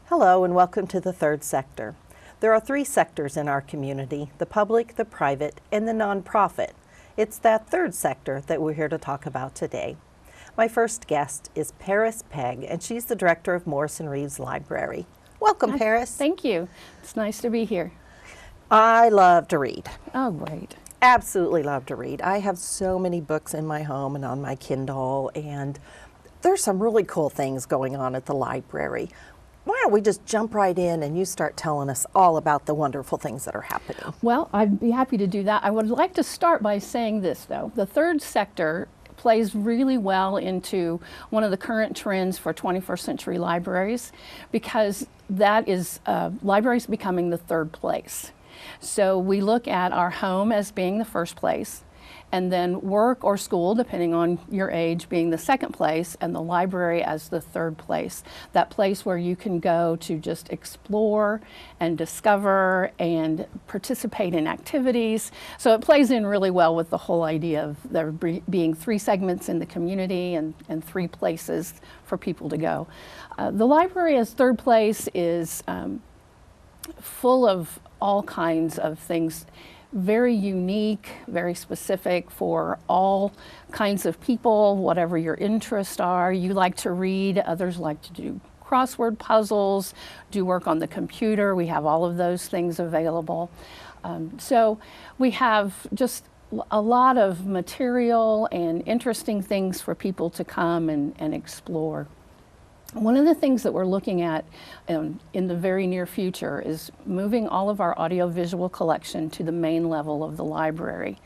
Hello and welcome to the third sector. There are three sectors in our community: the public, the private, and the nonprofit. It's that third sector that we're here to talk about today. My first guest is Paris Pegg, and she's the director of Morrisson-Reeves Library. Welcome, Paris. Thank you. It's nice to be here. I love to read. Oh, great. Absolutely love to read. I have so many books in my home and on my Kindle, and there's some really cool things going on at the library. Why don't we just jump right in and you start telling us all about the wonderful things that are happening? Well, I'd be happy to do that. I would like to start by saying this, though. The third sector plays really well into one of the current trends for 21st century libraries, because that is libraries becoming the third place. So we look at our home as being the first place, and then work or school, depending on your age, being the second place, and the library as the third place. That place where you can go to just explore and discover and participate in activities. So it plays in really well with the whole idea of there being three segments in the community and three places for people to go. The library as third place is full of all kinds of things. Very unique, very specific for all kinds of people, whatever your interests are. You like to read, others like to do crossword puzzles, do work on the computer. We have all of those things available. So we have just a lot of material and interesting things for people to come and explore. One of the things that we're looking at in the very near future is moving all of our audiovisual collection to the main level of the library.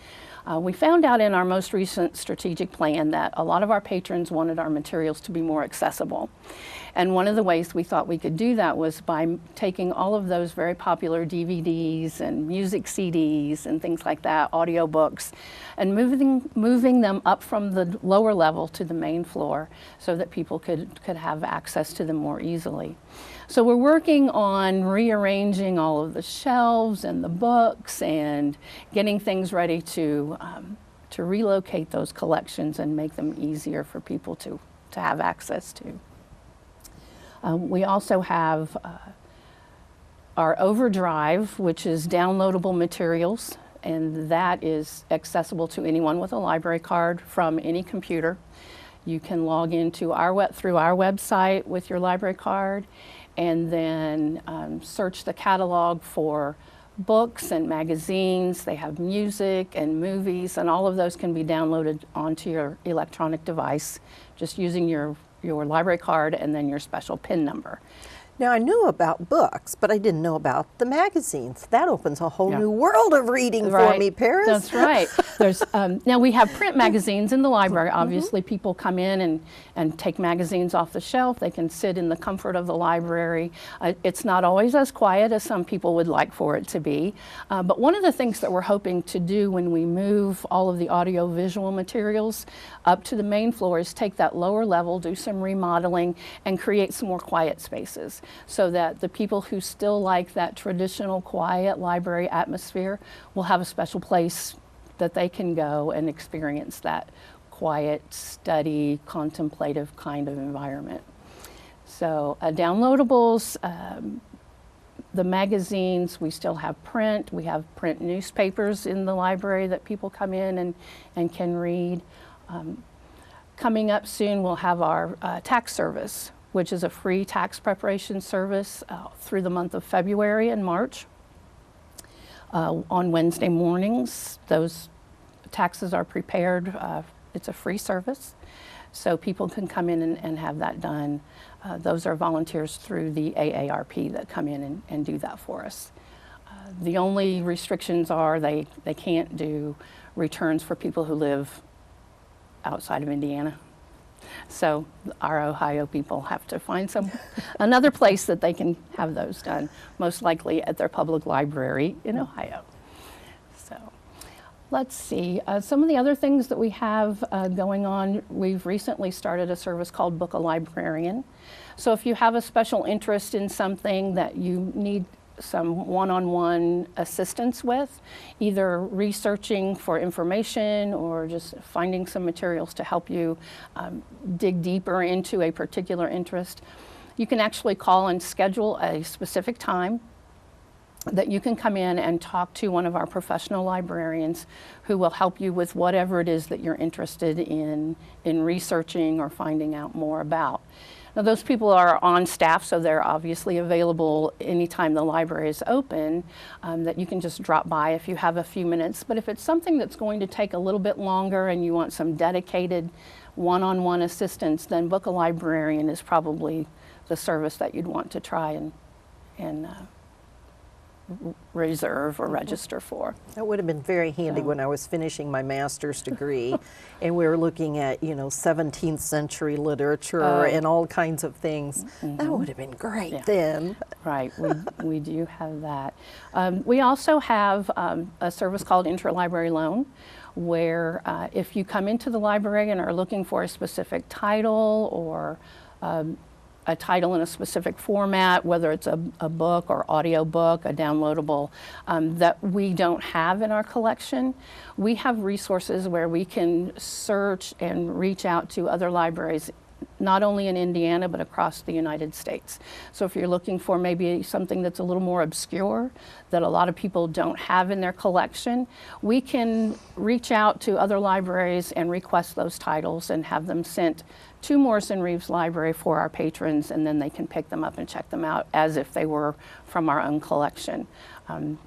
We found out in our most recent strategic plan that a lot of our patrons wanted our materials to be more accessible. And one of the ways we thought we could do that was by taking all of those very popular DVDs and music CDs and things like that, audiobooks, and moving them up from the lower level to the main floor so that people could have access to them more easily. So we're working on rearranging all of the shelves and the books and getting things ready to relocate those collections and make them easier for people to have access to. We also have our Overdrive, which is downloadable materials, and that is accessible to anyone with a library card from any computer. You can log into through our website with your library card, and then search the catalog for books and magazines. They have music and movies, and all of those can be downloaded onto your electronic device just using your library card and then your special PIN number. Now, I knew about books, but I didn't know about the magazines. That opens a whole new world of reading for me, Paris. That's right. There's now we have print magazines in the library. Obviously, people come in and take magazines off the shelf. They can sit in the comfort of the library. It's not always as quiet as some people would like for it to be. But one of the things that we're hoping to do when we move all of the audio-visual materials up to the main floor is take that lower level, do some remodeling, and create some more quiet spaces, so that the people who still like that traditional quiet library atmosphere will have a special place that they can go and experience that quiet, study, contemplative kind of environment. So downloadables, the magazines, we still have print. We have print newspapers in the library that people come in and can read. Coming up soon, we'll have our tax service, which is a free tax preparation service through the month of February and March. On Wednesday mornings, those taxes are prepared. It's a free service, so people can come in and have that done. Those are volunteers through the AARP that come in and do that for us. The only restrictions are they can't do returns for people who live outside of Indiana. So our Ohio people have to find another place that they can have those done, most likely at their public library in Ohio. So let's see, some of the other things that we have going on. We've recently started a service called Book a Librarian. So if you have a special interest in something that you need some one-on-one assistance with, either researching for information or just finding some materials to help you dig deeper into a particular interest, You can actually call and schedule a specific time that you can come in and talk to one of our professional librarians who will help you with whatever it is that you're interested in researching or finding out more about. Now, those people are on staff, so they're obviously available anytime the library is open, that you can just drop by if you have a few minutes. But if it's something that's going to take a little bit longer and you want some dedicated one-on-one assistance, then Book a Librarian is probably the service that you'd want to try and reserve or register for. That would have been very handy when I was finishing my master's degree and we were looking at, 17th century literature and all kinds of things. That would have been great then. Right, we do have that. We also have a service called Interlibrary Loan, where if you come into the library and are looking for a specific title or a title in a specific format, whether it's a book or audio book, a downloadable, that we don't have in our collection, we have resources where we can search and reach out to other libraries, not only in Indiana, but across the United States. So if you're looking for maybe something that's a little more obscure, that a lot of people don't have in their collection, we can reach out to other libraries and request those titles and have them sent to Morrison-Reeves Library for our patrons, and then they can pick them up and check them out as if they were from our own collection.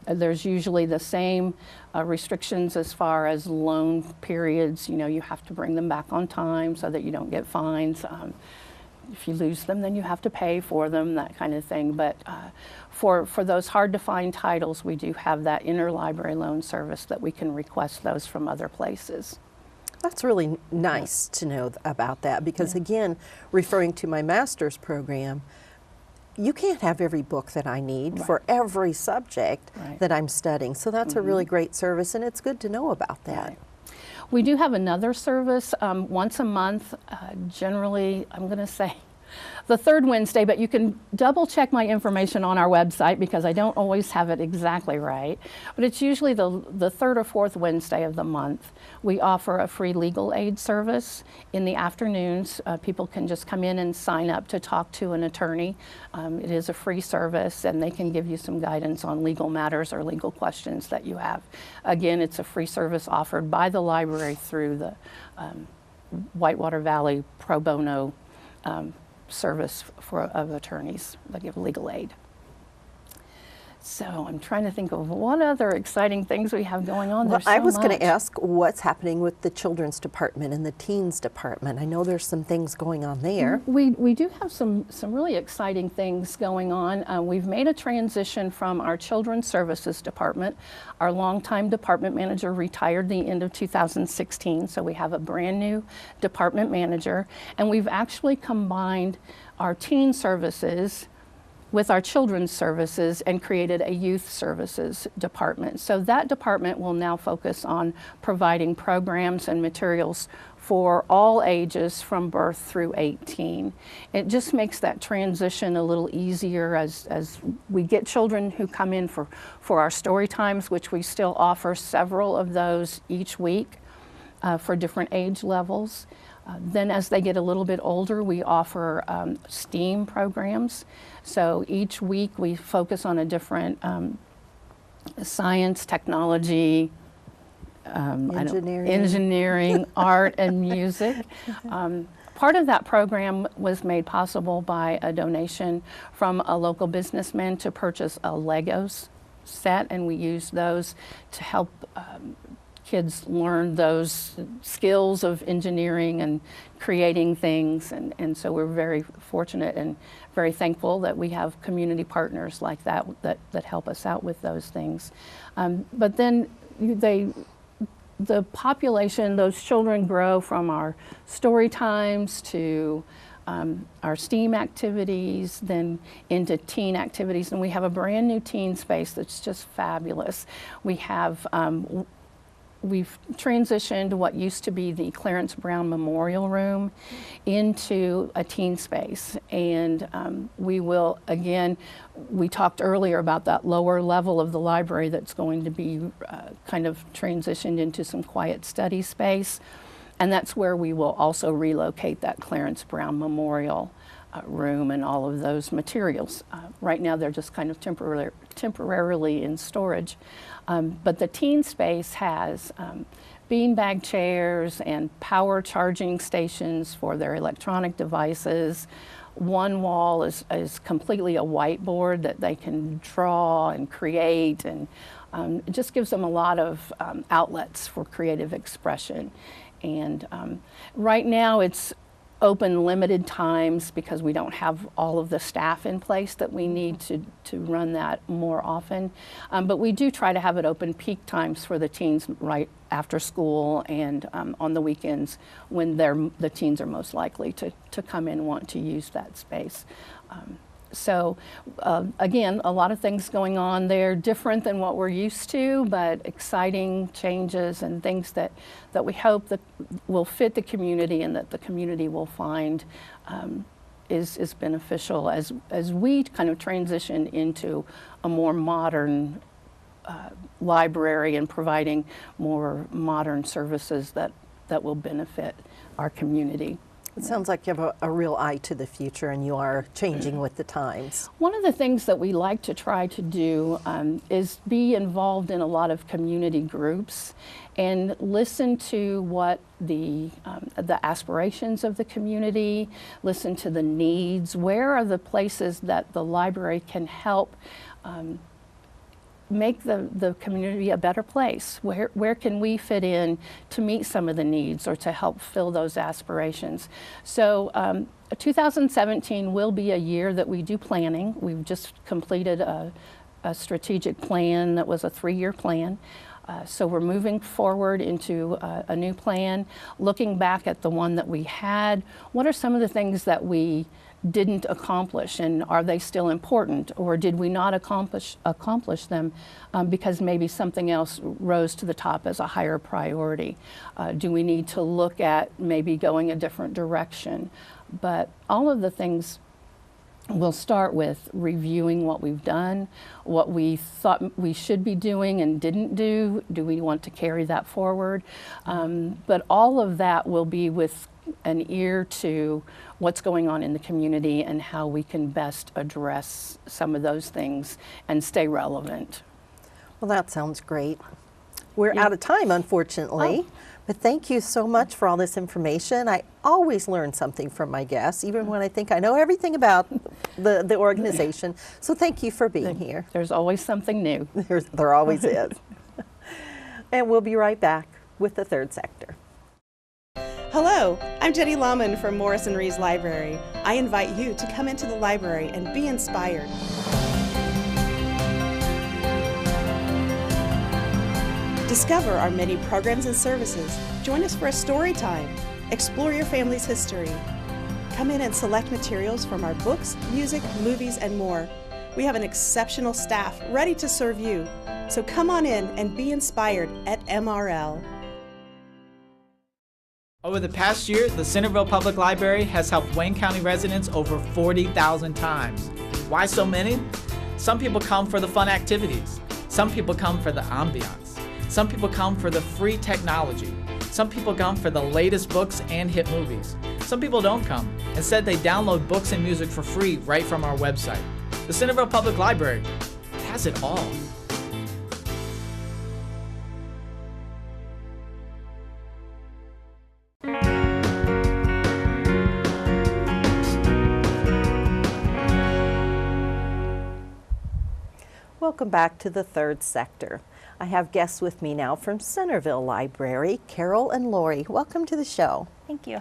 There's usually the same restrictions as far as loan periods. You have to bring them back on time so that you don't get fines. If you lose them, then you have to pay for them, that kind of thing. But for those hard to find titles, we do have that interlibrary loan service that we can request those from other places. That's really nice to know about that because, again, referring to my master's program, you can't have every book that I need for every subject that I'm studying. So that's a really great service, and it's good to know about that. Right. We do have another service once a month, generally, I'm going to say the third Wednesday, but you can double check my information on our website because I don't always have it exactly right. But it's usually the third or fourth Wednesday of the month. We offer a free legal aid service in the afternoons. People can just come in and sign up to talk to an attorney. It is a free service, and they can give you some guidance on legal matters or legal questions that you have. Again, it's a free service offered by the library through the Whitewater Valley Pro Bono service of attorneys that give legal aid. So I'm trying to think of what other exciting things we have going on. Well, I was going to ask what's happening with the children's department and the teens department. I know there's some things going on there. We do have some really exciting things going on. We've made a transition from our children's services department. Our longtime department manager retired the end of 2016, so we have a brand new department manager, and we've actually combined our teen services with our children's services and created a youth services department. So that department will now focus on providing programs and materials for all ages from birth through 18. It just makes that transition a little easier as we get children who come in for our story times, which we still offer several of those each week for different age levels. Then as they get a little bit older, we offer STEAM programs. So each week we focus on a different science, technology, engineering, art, and music. Part of that program was made possible by a donation from a local businessman to purchase a Legos set, and we used those to help kids learn those skills of engineering and creating things, and so we're very fortunate and very thankful that we have community partners like that help us out with those things. But then the population, those children grow from our story times to our STEAM activities, then into teen activities, and we have a brand new teen space that's just fabulous. We have we've transitioned what used to be the Clarence Brown Memorial Room into a teen space. And we will, again, we talked earlier about that lower level of the library that's going to be kind of transitioned into some quiet study space. And that's where we will also relocate that Clarence Brown Memorial room and all of those materials. Right now they're just kind of temporarily in storage. But the teen space has beanbag chairs and power charging stations for their electronic devices. One wall is completely a whiteboard that they can draw and create, and it just gives them a lot of outlets for creative expression. And right now it's open limited times because we don't have all of the staff in place that we need to run that more often. But we do try to have it open peak times for the teens right after school and on the weekends when the teens are most likely to come in and want to use that space. So again, a lot of things going on there, different than what we're used to, but exciting changes and things that we hope that will fit the community and that the community will find is beneficial as we kind of transition into a more modern library and providing more modern services that will benefit our community. It sounds like you have a real eye to the future and you are changing with the times. One of the things that we like to try to do is be involved in a lot of community groups and listen to what the aspirations of the community, listen to the needs. Where are the places that the library can help make the community a better place? Where can we fit in to meet some of the needs or to help fill those aspirations? So 2017 will be a year that we do planning. We've just completed a strategic plan that was a 3-year plan. So we're moving forward into a new plan, looking back at the one that we had. What are some of the things that we didn't accomplish, and are they still important, or did we not accomplish them because maybe something else rose to the top as a higher priority? Do we need to look at maybe going a different direction? But all of the things we'll start with reviewing what we've done, what we thought we should be doing and didn't do. Do we want to carry that forward? But all of that will be with an ear to what's going on in the community and how we can best address some of those things and stay relevant. Well, that sounds great. We're out of time, unfortunately, but thank you so much for all this information. I always learn something from my guests, even when I think I know everything about the organization. So thank you for being here. There's always something new. There always is. And we'll be right back with the third sector. Hello, I'm Jenny Lahman from Morrisson-Reeves Library. I invite you to come into the library and be inspired. Discover our many programs and services. Join us for a story time. Explore your family's history. Come in and select materials from our books, music, movies, and more. We have an exceptional staff ready to serve you. So come on in and be inspired at MRL. Over the past year, the Centerville Public Library has helped Wayne County residents over 40,000 times. Why so many? Some people come for the fun activities. Some people come for the ambiance. Some people come for the free technology. Some people come for the latest books and hit movies. Some people don't come. Instead, they download books and music for free right from our website. The Centerville Public Library has it all. Welcome back to the third sector. I have guests with me now from Centerville Library, Carol and Lori. Welcome to the show. Thank you.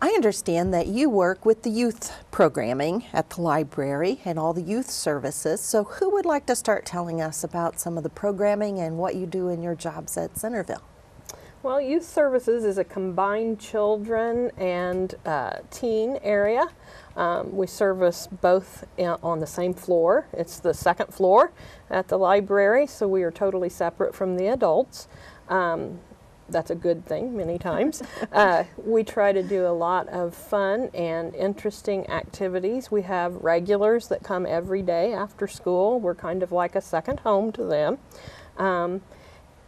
I understand that you work with the youth programming at the library and all the youth services. So who would like to start telling us about some of the programming and what you do in your jobs at Centerville? Well, youth services is a combined children and teen area. We service both on the same floor. It's the second floor at the library, so we are totally separate from the adults. That's a good thing many times. We try to do a lot of fun and interesting activities. We have regulars that come every day after school. We're kind of like a second home to them.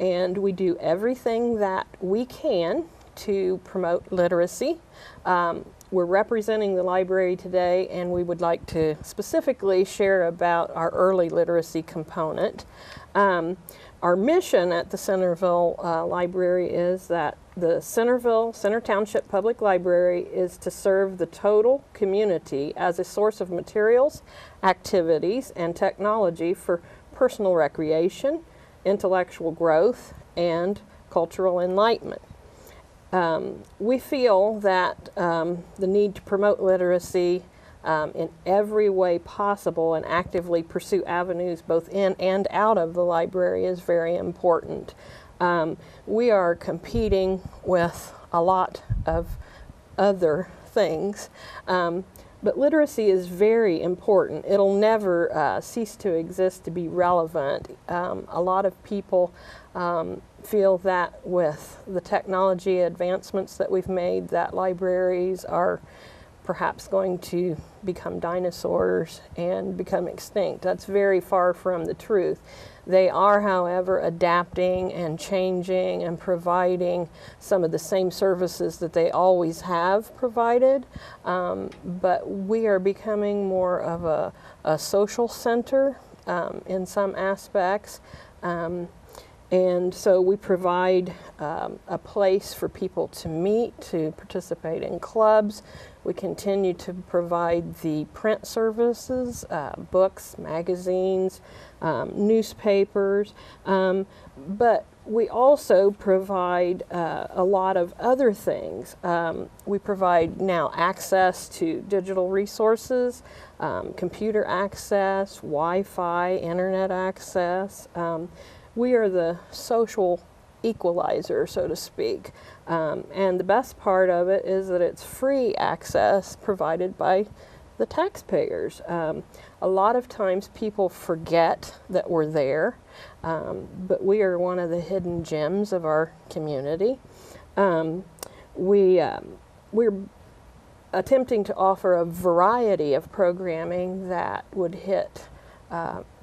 And we do everything that we can to promote literacy. We're representing the library today, and we would like to specifically share about our early literacy component. Our mission at the Centerville Library is that the Center Township Public Library is to serve the total community as a source of materials, activities, and technology for personal recreation, intellectual growth, and cultural enlightenment. We feel that the need to promote literacy in every way possible and actively pursue avenues both in and out of the library is very important. We are competing with a lot of other things, but literacy is very important. It'll never cease to exist to be relevant. A lot of people feel that with the technology advancements that we've made, that libraries are perhaps going to become dinosaurs and become extinct. That's very far from the truth. They are, however, adapting and changing and providing some of the same services that they always have provided, but we are becoming more of a social center in some aspects. And so we provide a place for people to meet, to participate in clubs. We continue to provide the print services, books, magazines, newspapers, but we also provide a lot of other things. We provide now access to digital resources, computer access, Wi-Fi, internet access. We are the social equalizer, so to speak. And the best part of it is that it's free access provided by the taxpayers. A lot of times people forget that we're there, but we are one of the hidden gems of our community. We're attempting to offer a variety of programming that would hit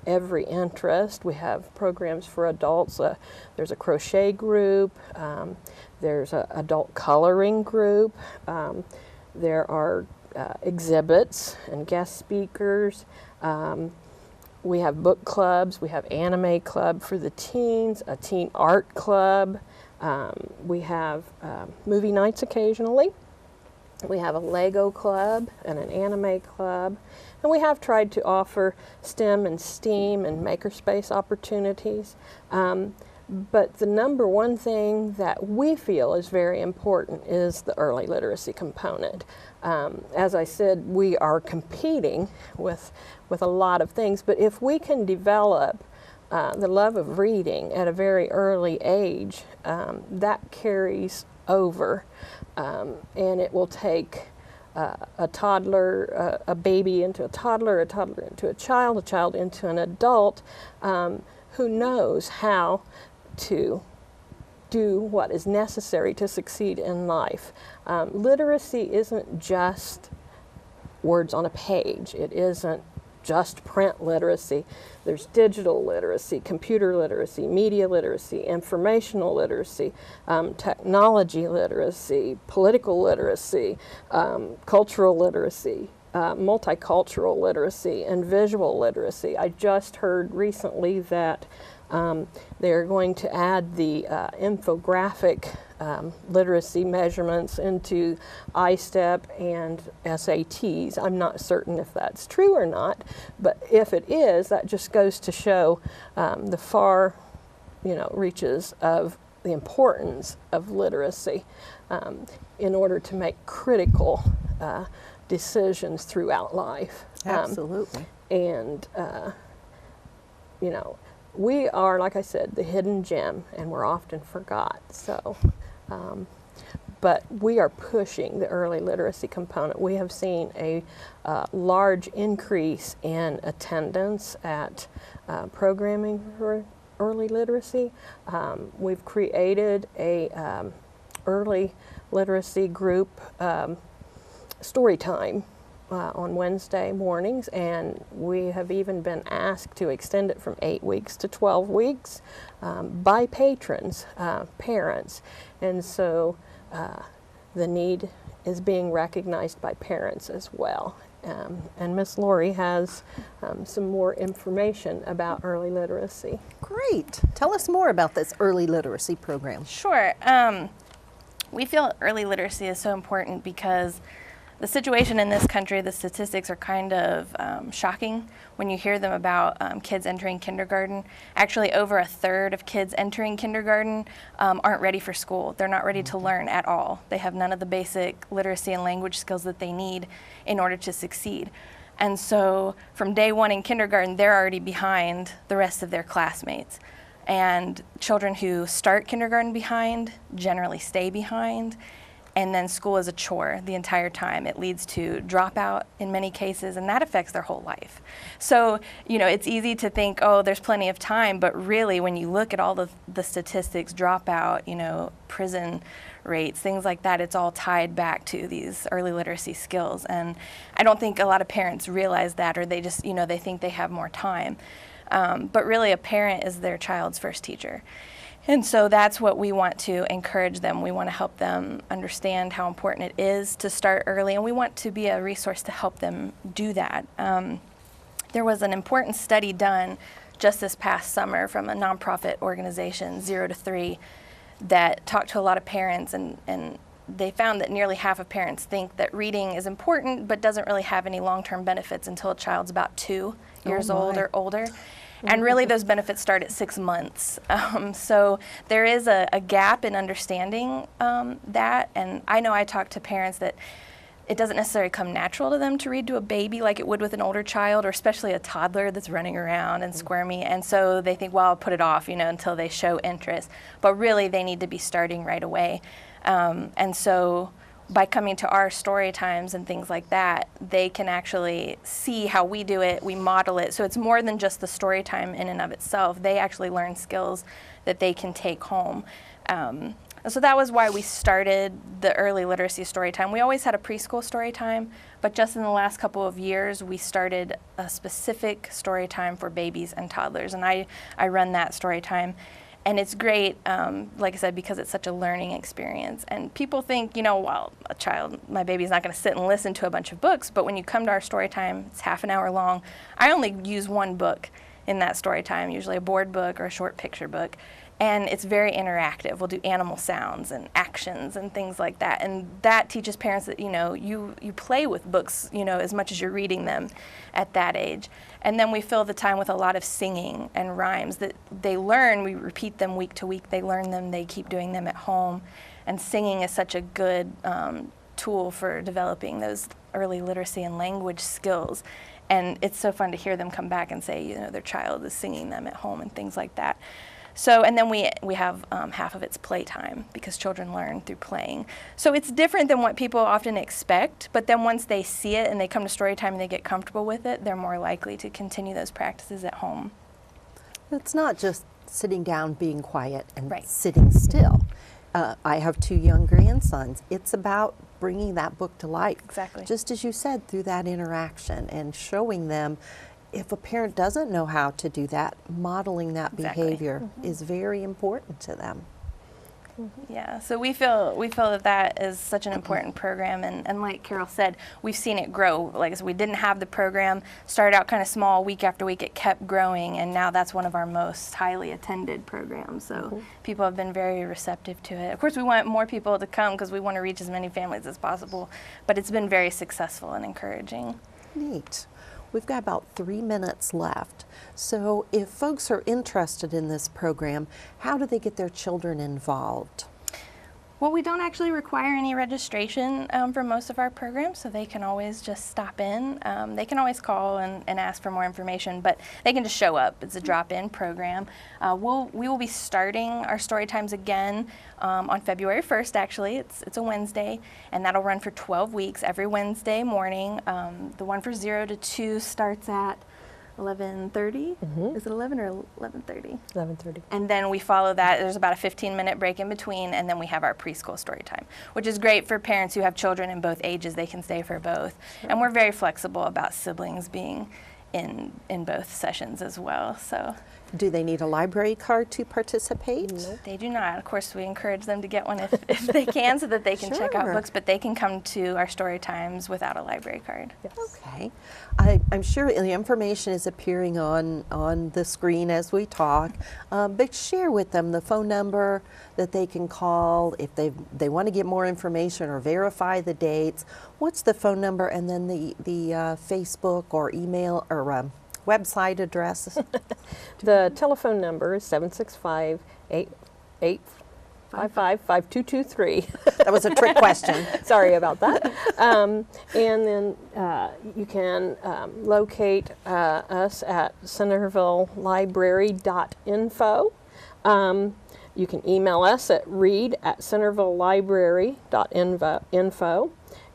every interest. We have programs for adults. There's a crochet group. There's an adult coloring group. There are exhibits and guest speakers. We have book clubs. We have anime club for the teens, a teen art club. We have movie nights occasionally. We have a Lego club and an anime club. And we have tried to offer STEM and STEAM and makerspace opportunities. But the number one thing that we feel is very important is the early literacy component. As I said, we are competing with a lot of things, but if we can develop the love of reading at a very early age, that carries over, and it will take a toddler, a baby into a toddler into a child into an adult who knows how to do what is necessary to succeed in life. Literacy isn't just words on a page. It isn't just print literacy. There's digital literacy, computer literacy, media literacy, informational literacy, technology literacy, political literacy, cultural literacy, multicultural literacy, and visual literacy. I just heard recently that they're going to add the infographic literacy measurements into ISTEP and SATs. I'm not certain if that's true or not, but if it is, that just goes to show the far, reaches of the importance of literacy in order to make critical decisions throughout life. Absolutely. And we are, like I said, the hidden gem, and we're often forgot. So, but we are pushing the early literacy component. We have seen a large increase in attendance at programming for early literacy. We've created a early literacy group story time on Wednesday mornings, and we have even been asked to extend it from 8 weeks to 12 weeks by patrons, parents. And so the need is being recognized by parents as well. And Miss Lori has some more information about early literacy. Great. Tell us more about this early literacy program. Sure. We feel early literacy is so important because the situation in this country, the statistics are kind of shocking when you hear them about kids entering kindergarten. Actually, over a third of kids entering kindergarten aren't ready for school. They're not ready to learn at all. They have none of the basic literacy and language skills that they need in order to succeed. And so from day one in kindergarten, they're already behind the rest of their classmates. And children who start kindergarten behind generally stay behind. And then school is a chore the entire time. It leads to dropout in many cases, and that affects their whole life. So, you know, it's easy to think, oh, there's plenty of time, but really when you look at all the statistics, dropout, you know, prison rates, things like that, it's all tied back to these early literacy skills. And I don't think a lot of parents realize that, or they just, you know, they think they have more time. But really a parent is their child's first teacher. And so that's what we want to encourage them. We want to help them understand how important it is to start early, and we want to be a resource to help them do that. There was an important study done just this past summer from a nonprofit organization, 0 to 3, that talked to a lot of parents, and they found that nearly half of parents think that reading is important but doesn't really have any long-term benefits until a child's about 2 years old or older. And really those benefits start at 6 months. So there is a gap in understanding that, and I know I talk to parents that it doesn't necessarily come natural to them to read to a baby like it would with an older child, or especially a toddler that's running around and squirmy, and so they think, well, I'll put it off, you know, until they show interest. But really they need to be starting right away. And so by coming to our story times and things like that, they can actually see how we do it, we model it. So it's more than just the story time in and of itself. They actually learn skills that they can take home. So that was why we started the early literacy story time. We always had a preschool story time, but just in the last couple of years, we started a specific story time for babies and toddlers, and I run that story time. And it's great, like I said, because it's such a learning experience. And people think, you know, well, my baby's not going to sit and listen to a bunch of books, but when you come to our story time, it's half an hour long. I only use one book in that story time, usually a board book or a short picture book. And it's very interactive. We'll do animal sounds and actions and things like that. And that teaches parents that, you know, you play with books, you know, as much as you're reading them at that age. And then we fill the time with a lot of singing and rhymes that they learn. We repeat them week to week. They learn them. They keep doing them at home. And singing is such a good tool for developing those early literacy and language skills. And it's so fun to hear them come back and say, you know, their child is singing them at home and things like that. So, and then we have half of it's playtime, because children learn through playing. So it's different than what people often expect, but then once they see it and they come to story time and they get comfortable with it, they're more likely to continue those practices at home. It's not just sitting down, being quiet, and Right. sitting still. I have 2 young grandsons. It's about bringing that book to life. Exactly. Just as you said, through that interaction and showing them. If a parent doesn't know how to do that, modeling that Exactly. behavior is very important to them. Yeah, so we feel that is such an important program, and like Carol said, we've seen it grow. Like I said, we didn't have the program, started out kind of small, week after week, it kept growing, and now that's one of our most highly attended programs. So people have been very receptive to it. Of course, we want more people to come because we want to reach as many families as possible, but it's been very successful and encouraging. Neat. We've got about 3 minutes left. So if folks are interested in this program, how do they get their children involved? Well, we don't actually require any registration for most of our programs, so they can always just stop in. They can always call and ask for more information, but they can just show up. It's a drop-in program. We will be starting our story times again on February 1st, actually. It's a Wednesday, and that'll run for 12 weeks, every Wednesday morning. The one for 0 to 2 starts at 11:30. Is it 11 or 11:30? 11:30. And then we follow that. There's about a 15-minute break in between, and then we have our preschool story time, which is great for parents who have children in both ages. They can stay for both. Sure. And we're very flexible about siblings being in both sessions as well. So Do they need a library card to participate? They do not. Of course, we encourage them to get one if they can so that they can check out Sure. books, but they can come to our story times without a library card. Okay. I'm sure the information is appearing on the screen as we talk, but share with them the phone number that they can call if they want to get more information or verify the dates. What's the phone number, and then the Facebook or email or website address? The telephone number is 765-855-5223. That was a trick question. Sorry about that. And then you can locate us at centervillelibrary.info. You can email us at read@centervillelibrary.info.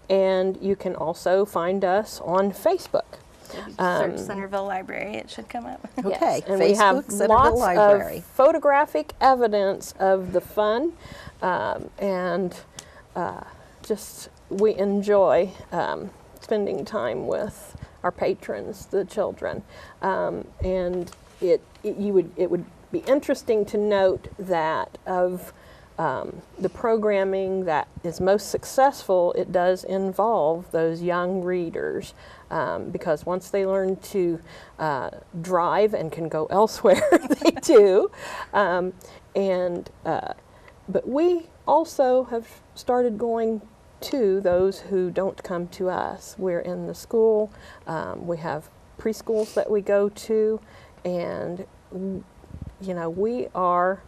And you can also find us on Facebook. Search Centerville Library, it should come up. Okay. Yes, and we have Facebook, Centerville lots Library. of photographic evidence of the fun, and just we enjoy spending time with our patrons, the children, and it would be interesting to note that of the programming that is most successful, it does involve those young readers, because once they learn to drive and can go elsewhere, they do. But we also have started going to those who don't come to us. We're in the school, we have preschools that we go to, and we are,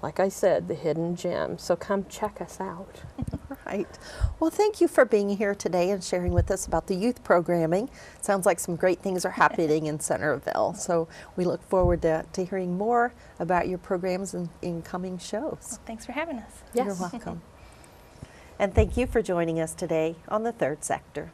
like I said, the hidden gem. So come check us out. Right. Well, thank you for being here today and sharing with us about the youth programming. Sounds like some great things are happening in Centerville. So we look forward to hearing more about your programs and incoming shows. Well, thanks for having us. Yes. You're welcome. And thank you for joining us today on The Third Sector.